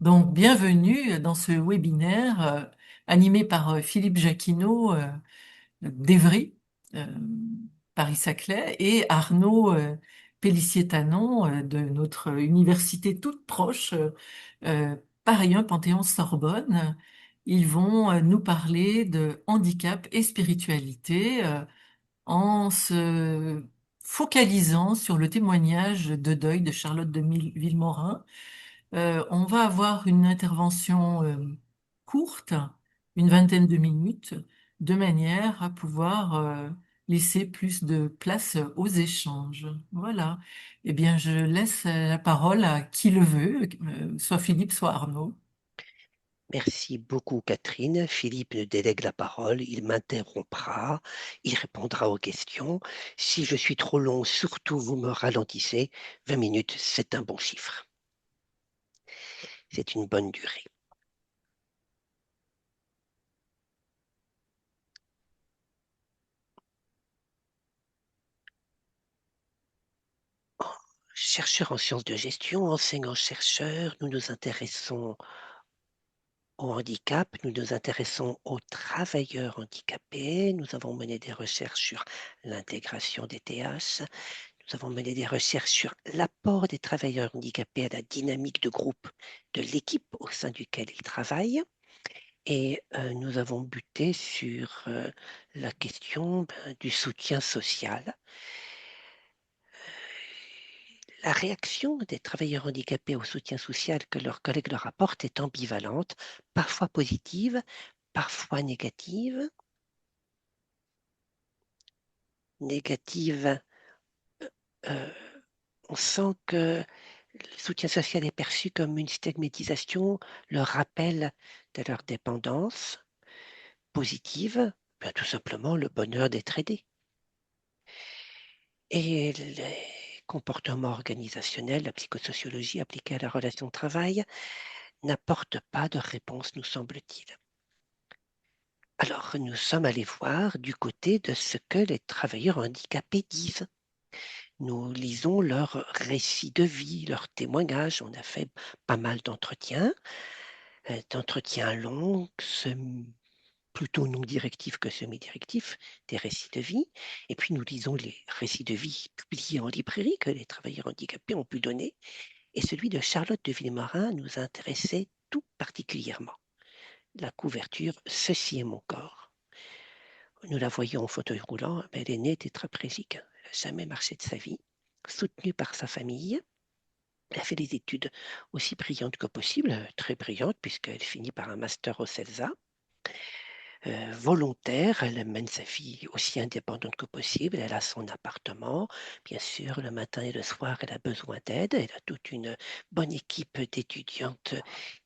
Donc, bienvenue dans ce webinaire animé par Philippe Jacquineau d'Evry, euh, Paris-Saclay, et Arnaud Pélissier-Tanon de notre université toute proche, euh, Paris 1 Panthéon-Sorbonne. Ils vont nous parler de handicap et spiritualité en se focalisant sur le témoignage de deuil de Charlotte de Villemorin. On va avoir une intervention courte, une vingtaine de minutes, de manière à pouvoir laisser plus de place aux échanges. Voilà. Eh bien, je laisse la parole à qui le veut, soit Philippe, soit Arnaud. Merci beaucoup, Catherine. Philippe me délègue la parole. Il m'interrompra. Il répondra aux questions. Si je suis trop long, surtout vous me ralentissez. 20 minutes, c'est un bon chiffre. C'est une bonne durée. Chercheurs en sciences de gestion, enseignants-chercheurs, nous nous intéressons au handicap, nous nous intéressons aux travailleurs handicapés. Nous avons mené des recherches sur l'intégration des TH. Nous avons mené des recherches sur l'apport des travailleurs handicapés à la dynamique de groupe de l'équipe au sein duquel ils travaillent. Et nous avons buté sur la question du soutien social. La réaction des travailleurs handicapés au soutien social que leurs collègues leur apportent est ambivalente, parfois positive, parfois négative. Négative, euh, on sent que le soutien social est perçu comme une stigmatisation, le rappel de leur dépendance. Positive, ben, tout simplement le bonheur d'être aidé. Et les comportements organisationnels, la psychosociologie appliquée à la relation de travail, n'apportent pas de réponse, nous semble-t-il. Alors, nous sommes allés voir du côté de ce que les travailleurs handicapés disent. Nous lisons leurs récits de vie, leurs témoignages. On a fait pas mal d'entretiens longs, plutôt non directifs que semi-directifs, des récits de vie. Et puis nous lisons les récits de vie publiés en librairie que les travailleurs handicapés ont pu donner. Et celui de Charlotte de Villemarin nous intéressait tout particulièrement. La couverture «Ceci est mon corps». Nous la voyons en fauteuil roulant, mais elle est née tétraplégique. Elle n'a jamais marché de sa vie, soutenue par sa famille. Elle a fait des études aussi brillantes que possible, très brillantes, puisqu'elle finit par un master au CELSA. Volontaire, elle mène sa vie aussi indépendante que possible. Elle a son appartement. Bien sûr, le matin et le soir, elle a besoin d'aide. Elle a toute une bonne équipe d'étudiantes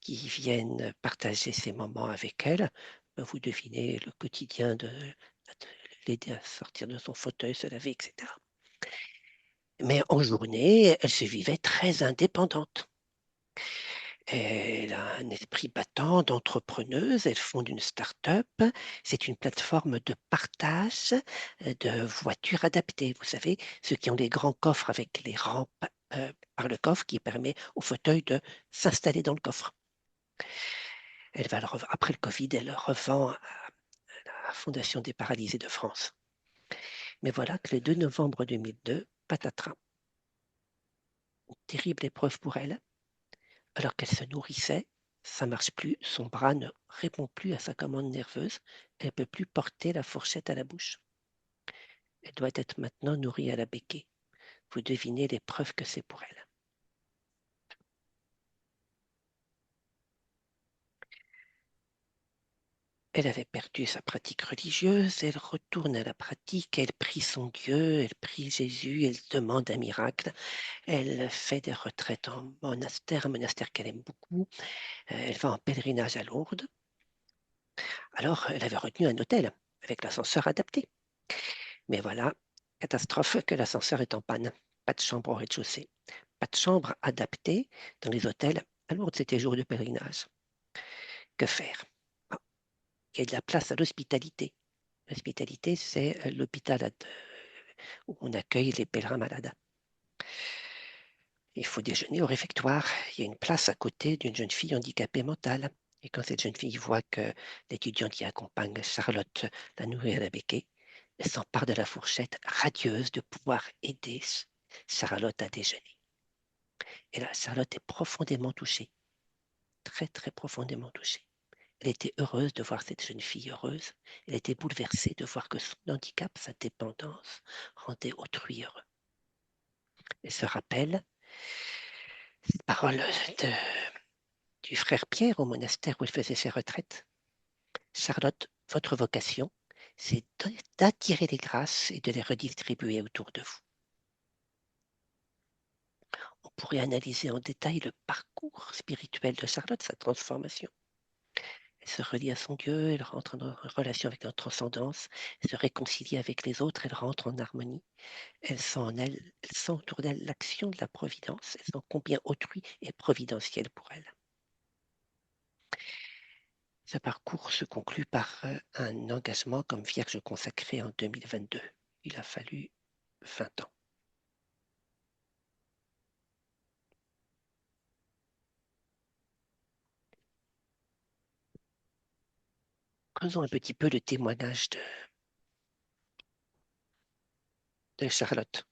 qui viennent partager ces moments avec elle. Vous devinez le quotidien de l'aider à sortir de son fauteuil, se laver, etc. Mais en journée, elle se vivait très indépendante. Elle a un esprit battant d'entrepreneuse, elle fonde une start-up. C'est une plateforme de partage de voitures adaptées. Vous savez, ceux qui ont les grands coffres avec les rampes par le coffre qui permet au fauteuil de s'installer dans le coffre. Après le Covid, elle le revend à la Fondation des paralysés de France. Mais voilà que le 2 novembre 2002, patatras, une terrible épreuve pour elle, alors qu'elle se nourrissait, ça marche plus, son bras ne répond plus à sa commande nerveuse, elle ne peut plus porter la fourchette à la bouche. Elle doit être maintenant nourrie à la béquille. Vous devinez l'épreuve que c'est pour elle. Elle avait perdu sa pratique religieuse, elle retourne à la pratique, elle prie son Dieu, elle prie Jésus, elle demande un miracle, elle fait des retraites en monastère, un monastère qu'elle aime beaucoup, elle va en pèlerinage à Lourdes. Alors, elle avait retenu un hôtel avec l'ascenseur adapté. Mais voilà, catastrophe que l'ascenseur est en panne. Pas de chambre au rez-de-chaussée. Pas de chambre adaptée dans les hôtels à Lourdes, c'était jour de pèlerinage. Que faire? Ah, il y a de la place à l'hospitalité. L'hospitalité, c'est l'hôpital où on accueille les pèlerins malades. Il faut déjeuner au réfectoire. Il y a une place à côté d'une jeune fille handicapée mentale. Et quand cette jeune fille voit que l'étudiante qui accompagne Charlotte la nourrit à la béquille, elle s'empare de la fourchette, radieuse de pouvoir aider Charlotte à déjeuner. Et là, Charlotte est profondément touchée, très très profondément touchée. Elle était heureuse de voir cette jeune fille heureuse. Elle était bouleversée de voir que son handicap, sa dépendance, rendait autrui heureux. Elle se rappelle cette parole du frère Pierre au monastère où il faisait ses retraites. Charlotte, votre vocation, c'est d'attirer les grâces et de les redistribuer autour de vous. On pourrait analyser en détail le parcours spirituel de Charlotte, sa transformation. Elle se relie à son Dieu, elle rentre en relation avec notre transcendance, elle se réconcilie avec les autres, elle rentre en harmonie. Elle sent en elle, elle sent autour d'elle l'action de la providence, elle sent combien autrui est providentiel pour elle. Ce parcours se conclut par un engagement comme vierge consacrée en 2022. Il a fallu 20 ans. Creusons un petit peu le témoignage de Charlotte.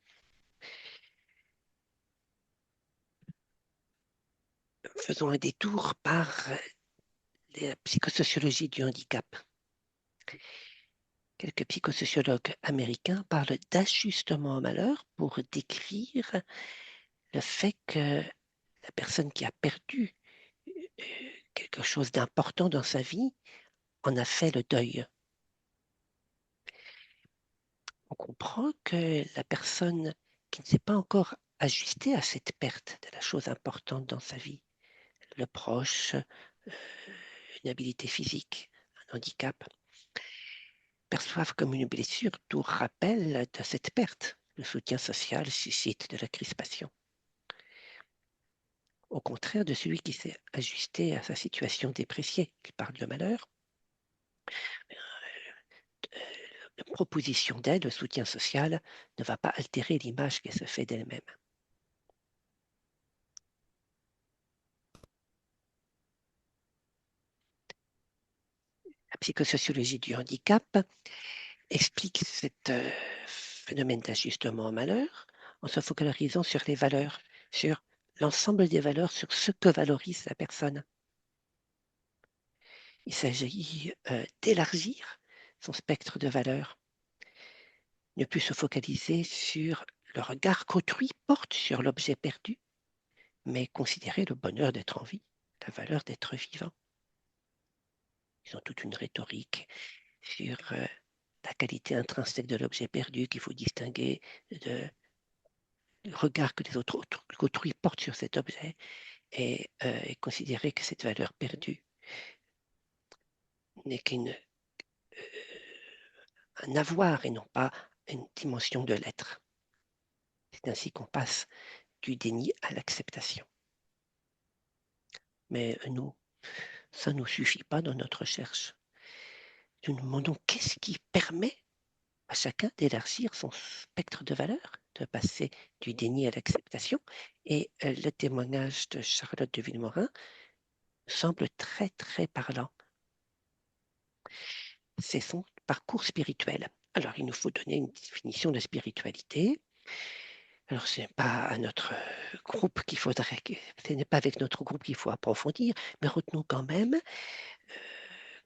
Faisons un détour par la psychosociologie du handicap. Quelques psychosociologues américains parlent d'ajustement au malheur pour décrire le fait que la personne qui a perdu quelque chose d'important dans sa vie en a fait le deuil. On comprend que la personne qui ne s'est pas encore ajustée à cette perte de la chose importante dans sa vie, le proche, une habilité physique, un handicap, perçoivent comme une blessure tout rappel de cette perte. Le soutien social suscite de la crispation. Au contraire de celui qui s'est ajusté à sa situation dépréciée, il parle de malheur, la proposition d'aide, le soutien social, ne va pas altérer l'image qu'elle se fait d'elle-même. La psychosociologie du handicap explique ce phénomène d'ajustement au malheur en se focalisant sur les valeurs, sur l'ensemble des valeurs, sur ce que valorise la personne. Il s'agit d'élargir son spectre de valeurs, ne plus se focaliser sur le regard qu'autrui porte sur l'objet perdu, mais considérer le bonheur d'être en vie, la valeur d'être vivant. Ils ont toute une rhétorique sur la qualité intrinsèque de l'objet perdu qu'il faut distinguer du regard que les autres, qu'autrui porte sur cet objet et considérer que cette valeur perdue n'est qu'un avoir et non pas une dimension de l'être. C'est ainsi qu'on passe du déni à l'acceptation. Mais nous, ça ne nous suffit pas dans notre recherche. Nous nous demandons qu'est-ce qui permet à chacun d'élargir son spectre de valeurs, de passer du déni à l'acceptation. Et le témoignage de Charlotte de Villemorin semble très, très parlant. C'est son parcours spirituel. Alors, il nous faut donner une définition de spiritualité. Alors, ce n'est pas à notre groupe qu'il faudrait, ce n'est pas avec notre groupe qu'il faut approfondir, mais retenons quand même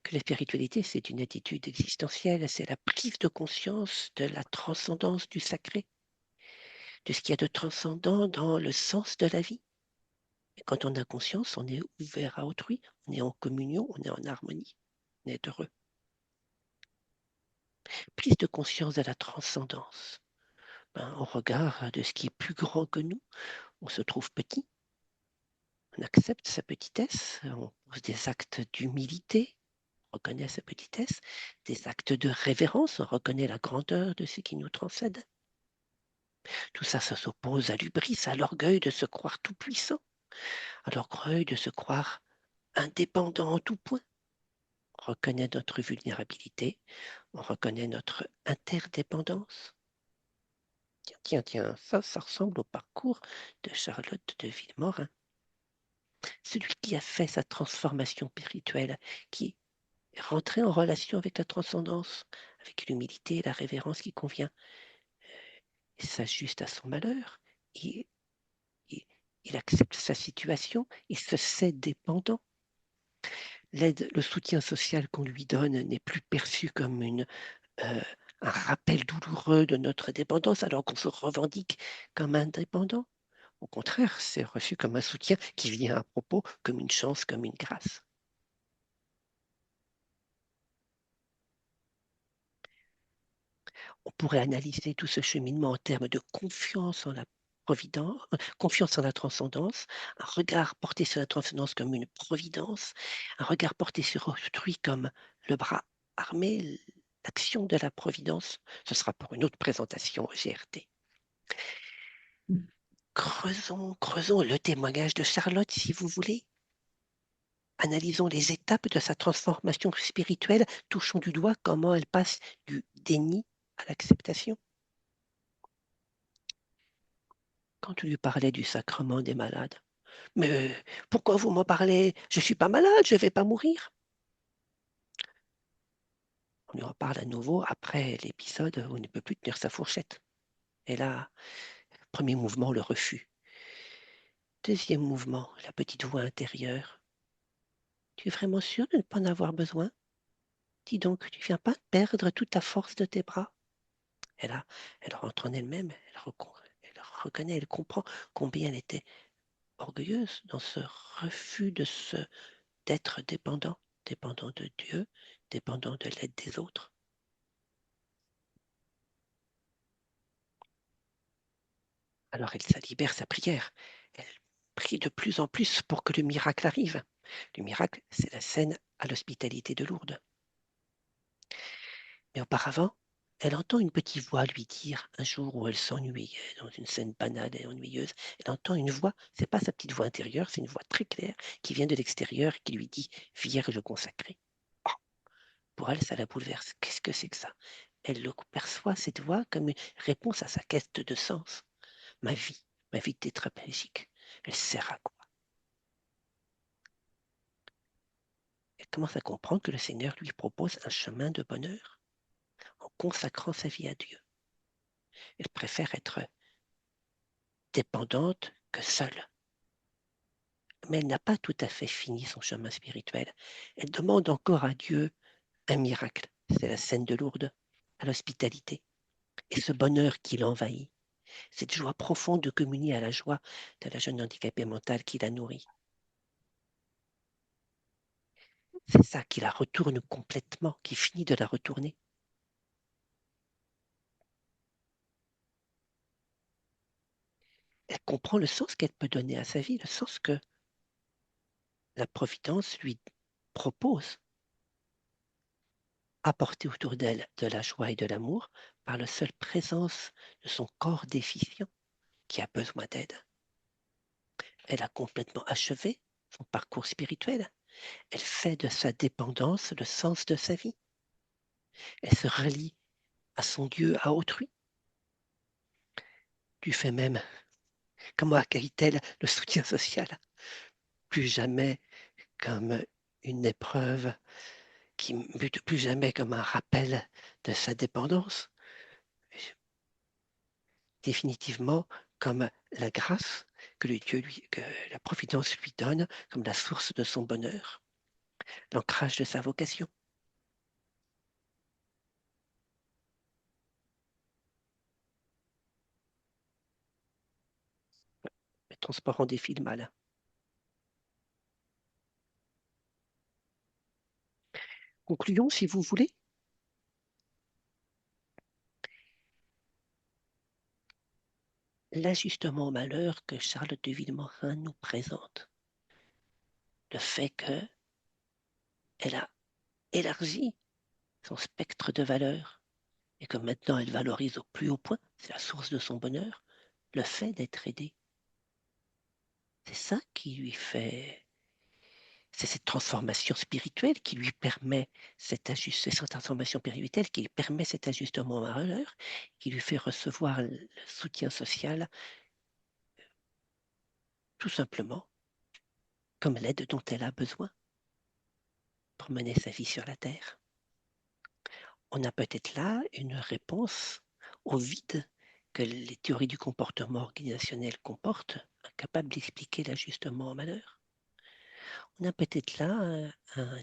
que la spiritualité, c'est une attitude existentielle, c'est la prise de conscience de la transcendance du sacré, de ce qu'il y a de transcendant dans le sens de la vie. Et quand on a conscience, on est ouvert à autrui, on est en communion, on est en harmonie, on est heureux. Prise de conscience de la transcendance. Au regard de ce qui est plus grand que nous, on se trouve petit, on accepte sa petitesse, on pose des actes d'humilité, on reconnaît sa petitesse, des actes de révérence, on reconnaît la grandeur de ce qui nous transcende. Tout ça, ça s'oppose à l'hubris, à l'orgueil de se croire tout puissant, à l'orgueil de se croire indépendant en tout point. On reconnaît notre vulnérabilité, on reconnaît notre interdépendance. Tiens, ça ressemble au parcours de Charlotte de Villemorin. Celui qui a fait sa transformation spirituelle, qui est rentré en relation avec la transcendance, avec l'humilité et la révérence qui convient, et s'ajuste à son malheur, il, il, il accepte sa situation, il se sait dépendant. L'aide, le soutien social qu'on lui donne n'est plus perçu comme euh, un rappel douloureux de notre dépendance alors qu'on se revendique comme indépendant. Au contraire, c'est reçu comme un soutien qui vient à propos, comme une chance, comme une grâce. On pourrait analyser tout ce cheminement en termes de confiance en la providence, confiance en la transcendance, un regard porté sur la transcendance comme une providence, un regard porté sur autrui comme le bras armé, l'action de la providence. Ce sera pour une autre présentation au GRT. Creusons le témoignage de Charlotte, si vous voulez. Analysons les étapes de sa transformation spirituelle, touchons du doigt comment elle passe du déni à l'acceptation. Quand tu lui parlais du sacrement des malades, mais pourquoi vous m'en parlez? Je ne suis pas malade, je ne vais pas mourir. On lui en parle à nouveau après l'épisode où il ne peut plus tenir sa fourchette. Et là, premier mouvement, le refus. Deuxième mouvement, la petite voix intérieure. Tu es vraiment sûr de ne pas en avoir besoin? Dis donc, tu viens pas de perdre toute la force de tes bras? Et là, elle rentre en elle-même, elle reconnaît, elle comprend combien elle était orgueilleuse dans ce refus d'être dépendant, dépendant de Dieu, dépendant de l'aide des autres. Alors elle libère sa prière. Elle prie de plus en plus pour que le miracle arrive. Le miracle, c'est la scène à l'hospitalité de Lourdes. Mais auparavant, elle entend une petite voix lui dire, un jour où elle s'ennuyait dans une scène banale et ennuyeuse, elle entend une voix, c'est pas sa petite voix intérieure, c'est une voix très claire qui vient de l'extérieur et qui lui dit Vierge consacrée. Oh, pour elle, ça la bouleverse. Qu'est-ce que c'est que ça? Elle le perçoit, cette voix, comme une réponse à sa quête de sens. Ma vie, ma vie tétraplégique, elle sert à quoi? Elle commence à comprendre que le Seigneur lui propose un chemin de bonheur en consacrant sa vie à Dieu. Elle préfère être dépendante que seule. Mais elle n'a pas tout à fait fini son chemin spirituel. Elle demande encore à Dieu un miracle. C'est la scène de Lourdes, à l'hospitalité. Et ce bonheur qui l'envahit, cette joie profonde de communier à la joie de la jeune handicapée mentale qui la nourrit. C'est ça qui la retourne complètement, qui finit de la retourner. Elle comprend le sens qu'elle peut donner à sa vie, le sens que la Providence lui propose, apporter autour d'elle de la joie et de l'amour par la seule présence de son corps déficient qui a besoin d'aide. Elle a complètement achevé son parcours spirituel. Elle fait de sa dépendance le sens de sa vie. Elle se relie à son Dieu, à autrui. Du fait même, comment accueille-t-elle le soutien social? Plus jamais comme une épreuve qui bute plus jamais comme un rappel de sa dépendance, définitivement comme la grâce que la Providence lui donne comme la source de son bonheur, l'ancrage de sa vocation. Transparent des fils mal. Concluons, si vous voulez. L'ajustement au malheur que Charlotte de Villemorin nous présente, le fait qu'elle a élargi son spectre de valeurs et que maintenant elle valorise au plus haut point, c'est la source de son bonheur, le fait d'être aidée. C'est ça qui lui fait C'est cette transformation spirituelle qui lui permet cette transformation spirituelle qui lui permet cet ajustement majeur, qui lui fait recevoir le soutien social, tout simplement, comme l'aide dont elle a besoin pour mener sa vie sur la Terre. On a peut-être là une réponse au vide que les théories du comportement organisationnel comportent, incapables d'expliquer l'ajustement en malheur. On a peut-être là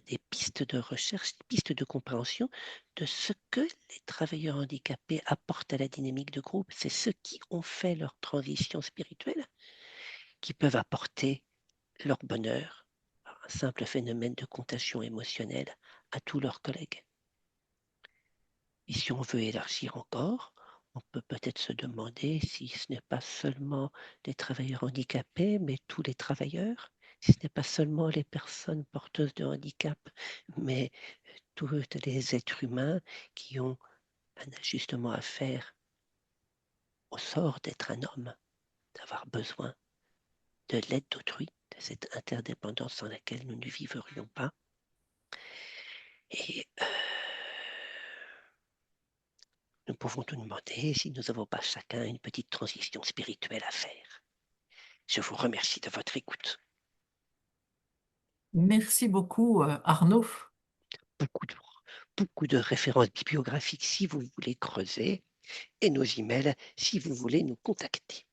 des pistes de recherche, des pistes de compréhension de ce que les travailleurs handicapés apportent à la dynamique de groupe. C'est ceux qui ont fait leur transition spirituelle qui peuvent apporter leur bonheur, par un simple phénomène de contagion émotionnelle à tous leurs collègues. Et si on veut élargir encore, on peut peut-être se demander si ce n'est pas seulement les travailleurs handicapés, mais tous les travailleurs, si ce n'est pas seulement les personnes porteuses de handicap, mais tous les êtres humains qui ont un ajustement à faire au sort d'être un homme, d'avoir besoin de l'aide d'autrui, de cette interdépendance sans laquelle nous ne vivrions pas. Et nous pouvons nous demander si nous n'avons pas chacun une petite transition spirituelle à faire. Je vous remercie de votre écoute. Merci beaucoup, Arnaud. Beaucoup de, beaucoup de références bibliographiques si vous voulez creuser et nos emails si vous voulez nous contacter.